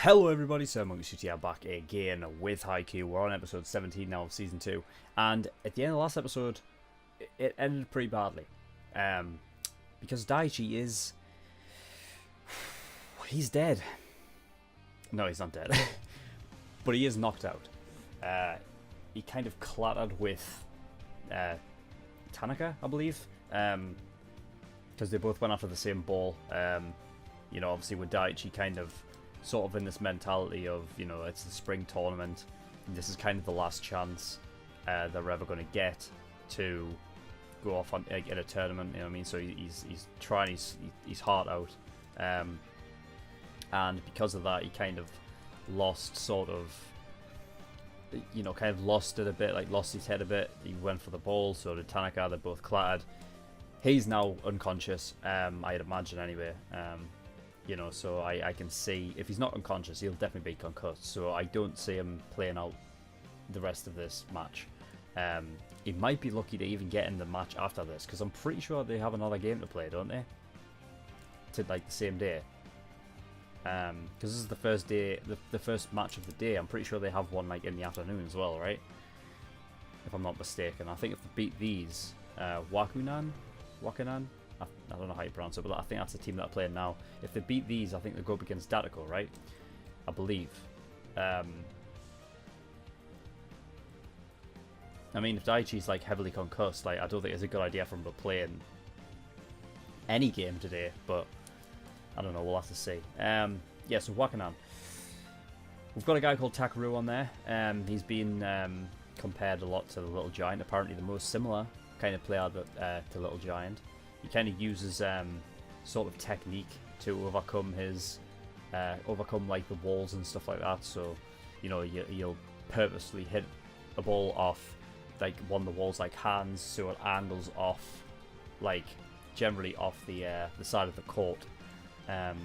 Hello everybody, SirMonkeySuit here, back again with Haikyuu. We're on episode 17 now of season 2, and at the end of the last episode, it ended pretty badly. Because Daichi is... he's dead. No, he's not dead. But he is knocked out. He kind of clattered with Tanaka, I believe. Because they both went after the same ball. You know, obviously with Daichi kind of sort of in this mentality of, you know, it's the spring tournament, and this is kind of the last chance they're ever going to get to go off on in a tournament, you know what I mean? So he's trying his heart out, and because of that he kind of lost sort of, you know, kind of lost it a bit, like lost his head a bit. He went for the ball, so did Tanaka, they're both clattered. He's now unconscious, I'd imagine anyway. You know, so I can see, if he's not unconscious, he'll definitely be concussed. So I don't see him playing out the rest of this match. He might be lucky to even get in the match after this, because I'm pretty sure they have another game to play, don't they? To like the same day. Because this is the first day, the first match of the day. I'm pretty sure they have one like in the afternoon as well, right? If I'm not mistaken. I think if they beat these, Wakanan. I don't know how you pronounce it, but I think that's the team that are playing now. If they beat these, I think they go up against Datako, right? I believe. I mean, if Daichi's like heavily concussed, like I don't think it's a good idea for him to play in any game today, but I don't know, we'll have to see. Yeah, so Wakanan. We've got a guy called Takaru on there. He's been compared a lot to the Little Giant, apparently the most similar kind of player to Little Giant. He kind of uses sort of technique to overcome his, overcome like the walls and stuff like that. So, you know, you'll purposely hit a ball off like one of the walls like hands, so it angles off, like generally off the side of the court, and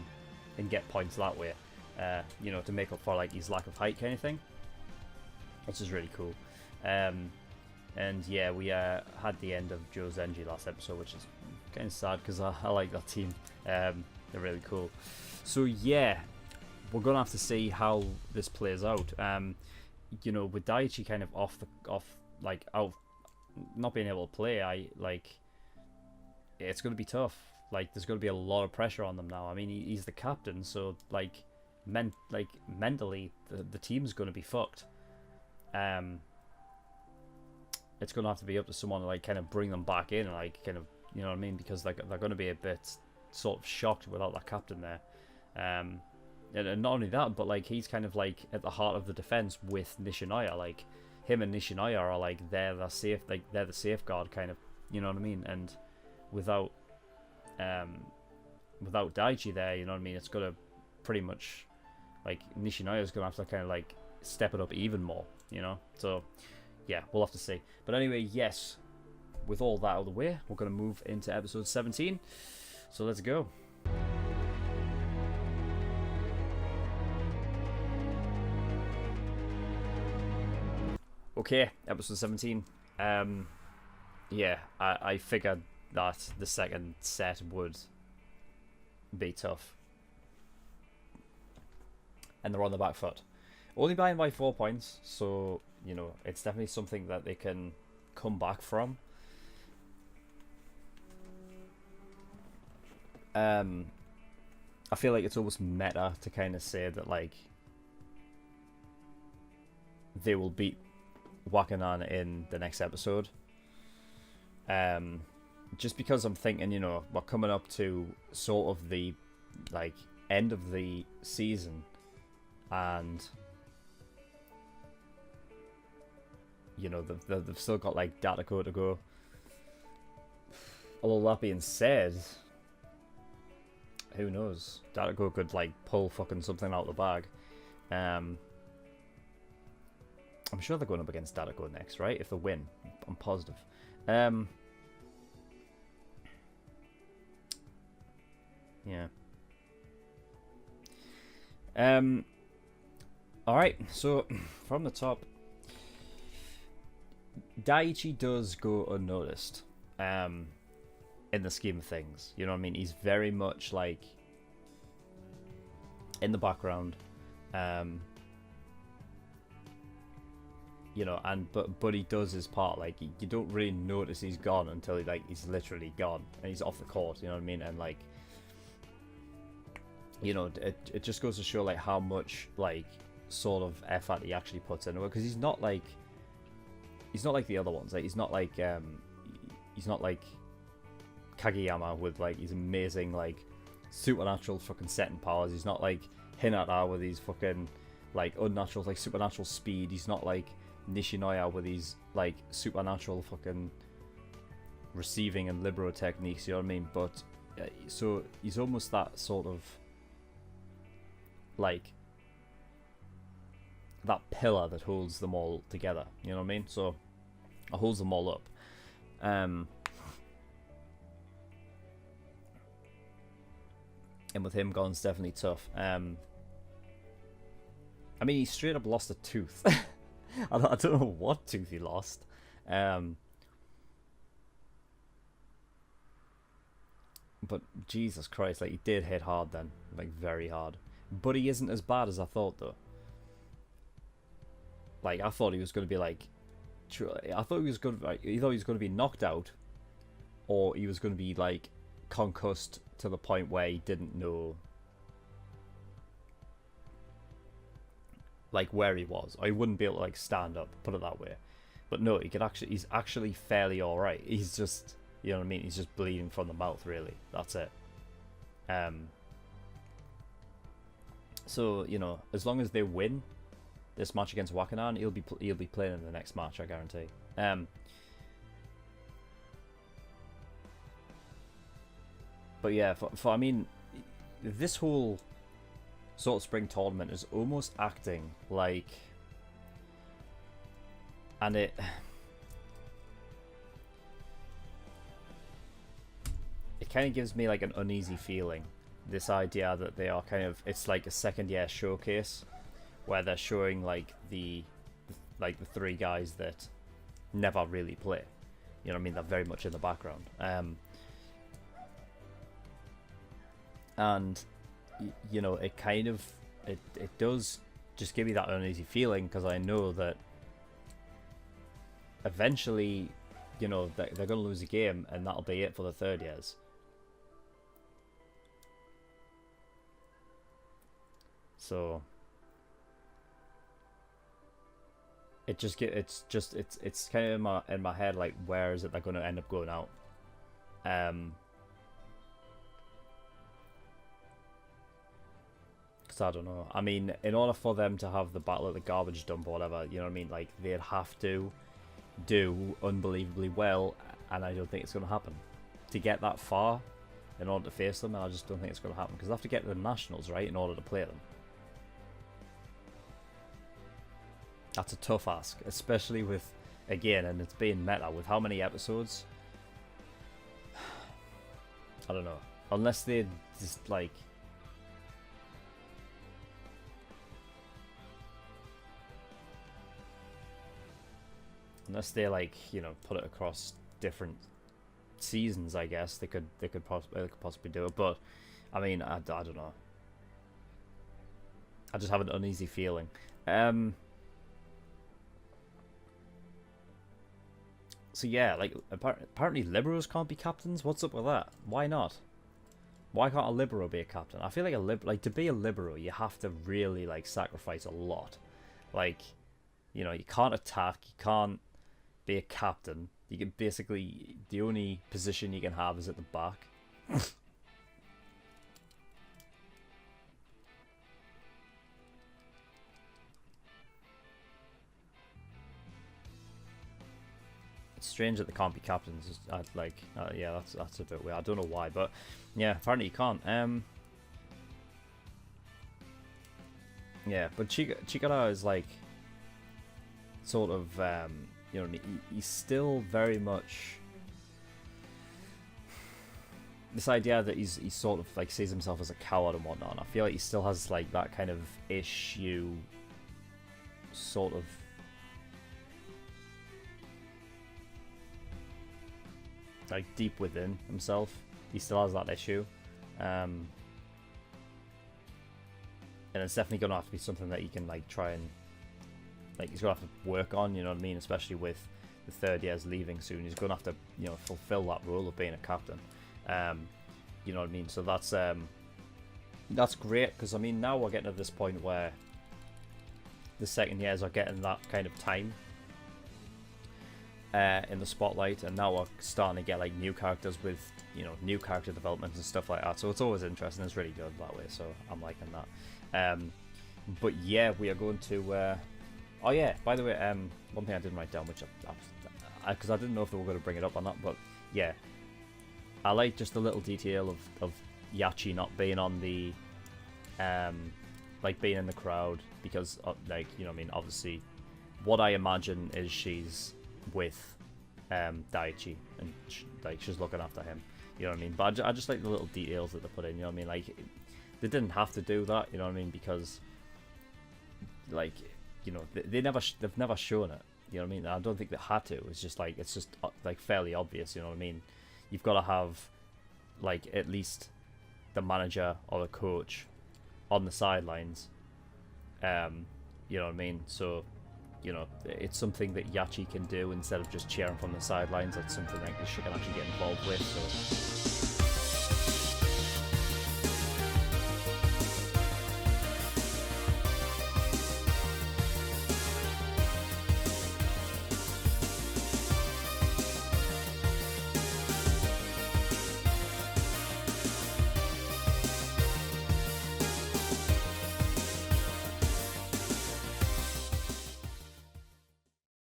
get points that way. You know, to make up for like his lack of height kind of thing, which is really cool. And yeah, we had the end of Joe Zenji last episode, which is kind of sad because I like that team. They're really cool. So yeah, we're gonna have to see how this plays out. You know, with Daichi kind of out, not being able to play, it's gonna be tough. Like, there's gonna be a lot of pressure on them now. I mean, he's the captain, so like mentally, the team's gonna be fucked. It's gonna have to be up to someone to like kind of bring them back in, and like kind of, you know what I mean, because like they're gonna be a bit sort of shocked without that captain there. And not only that, but like he's kind of like at the heart of the defense with Nishinoya. Like him and Nishinoya are like they're the safeguard kind of, you know what I mean. And without Daichi there, you know what I mean, it's gonna pretty much like Nishinoya's gonna have to kind of like step it up even more, you know. So yeah, we'll have to see. But anyway, yes, with all that out of the way, we're going to move into episode 17. So let's go. Okay, episode 17. Yeah, I figured that the second set would be tough. And they're on the back foot. Only by 4 points, so, you know, it's definitely something that they can come back from. I feel like it's almost meta to kind of say that, like, they will beat Wakanan in the next episode. Just because I'm thinking, you know, we're coming up to sort of the, like, end of the season, and you know, they've still got like Datako to go. Although that being said, who knows? Datako could like pull fucking something out of the bag. I'm sure they're going up against Datako next, right? If they win, I'm positive. Yeah. Alright, so from the top, Daichi does go unnoticed in the scheme of things. You know what I mean? He's very much like in the background. You know, and but he does his part. Like you don't really notice he's gone until he's literally gone and he's off the court. You know what I mean? And like, you know, it just goes to show like how much like sort of effort he actually puts into it, because he's not like the other ones. Like he's not like Kageyama with like his amazing like supernatural fucking setting powers. He's not like Hinata with his fucking like unnatural like supernatural speed. He's not like Nishinoya with his like supernatural fucking receiving and libero techniques, you know what I mean? But so he's almost that sort of like that pillar that holds them all together, you know what I mean? So it holds them all up. And with him gone, it's definitely tough. I mean, he straight up lost a tooth. I don't know what tooth he lost. But Jesus Christ, like he did hit hard then, like very hard. But he isn't as bad as I thought, though. Like I thought he was going to be like, I thought he was going to like, either he was going to be knocked out, or he was going to be like concussed to the point where he didn't know like where he was, or he wouldn't be able to like stand up, put it that way. But no, he's actually fairly alright. He's just, you know what I mean, he's just bleeding from the mouth, really. That's it. So, you know, as long as they win this match against Wakanan, he'll be playing in the next match, I guarantee. But yeah, for I mean, this whole sort of spring tournament is almost acting like, and it kind of gives me like an uneasy feeling, this idea that they are kind of, it's like a second year showcase where they're showing like the three guys that never really play, you know what I mean, they're very much in the background. And you know, it kind of it does just give me that uneasy feeling, because I know that eventually, you know, they're going to lose a game and that'll be it for the third years. So it's kind of in my head, like, where is it they're going to end up going out? I don't know. I mean, in order for them to have the battle at the garbage dump or whatever, you know what I mean, like, they'd have to do unbelievably well, and I don't think it's going to happen. To get that far in order to face them, and I just don't think it's going to happen, because they have to get to the Nationals, right, in order to play them. That's a tough ask, especially with, again, and it's being meta, with how many episodes? I don't know. Unless they just, like, unless they, like, you know, put it across different seasons, I guess they could possibly do it. But I mean, I don't know. I just have an uneasy feeling. So yeah, like apparently liberos can't be captains. What's up with that? Why not? Why can't a libero be a captain? I feel like to be a libero, you have to really like sacrifice a lot. Like, you know, you can't attack, you can't be a captain. You can basically, the only position you can have is at the back. It's strange that they can't be captains. Yeah, that's a bit weird. I don't know why, but yeah, apparently you can't. Yeah, but Chikara is like sort of you know, he's still very much this idea that he's sort of like sees himself as a coward and whatnot. And I feel like he still has like that kind of issue, sort of. Like deep within himself, he still has that issue, and and it's definitely gonna have to be something that you can like try and like he's gonna have to work on. You know what I mean? Especially with the third years leaving soon, he's gonna have to fulfill that role of being a captain. You know what I mean? So that's great, because I mean now we're getting to this point where the second years are getting that kind of time in the spotlight, and now we're starting to get like new characters with new character development and stuff like that. So it's always interesting. It's really good that way. So I'm liking that. But yeah, we are going to. Oh yeah, by the way, one thing I didn't write down, which because I didn't know if they were going to bring it up or not, but yeah, I like just the little detail of Yachi not being on the like being in the crowd, because like what I mean, obviously what I imagine is she's with Daichi, and she's looking after him, you know what I mean. But I just like the little details that they put in, you know what I mean. Like they didn't have to do that, you know what I mean, because like they've never shown it, you know what I mean. I don't think they had to. It's just like like fairly obvious, you know what I mean. You've got to have like at least the manager or the coach on the sidelines, you know what I mean. So it's something that Yachi can do instead of just cheering from the sidelines. That's something that she can actually get involved with. So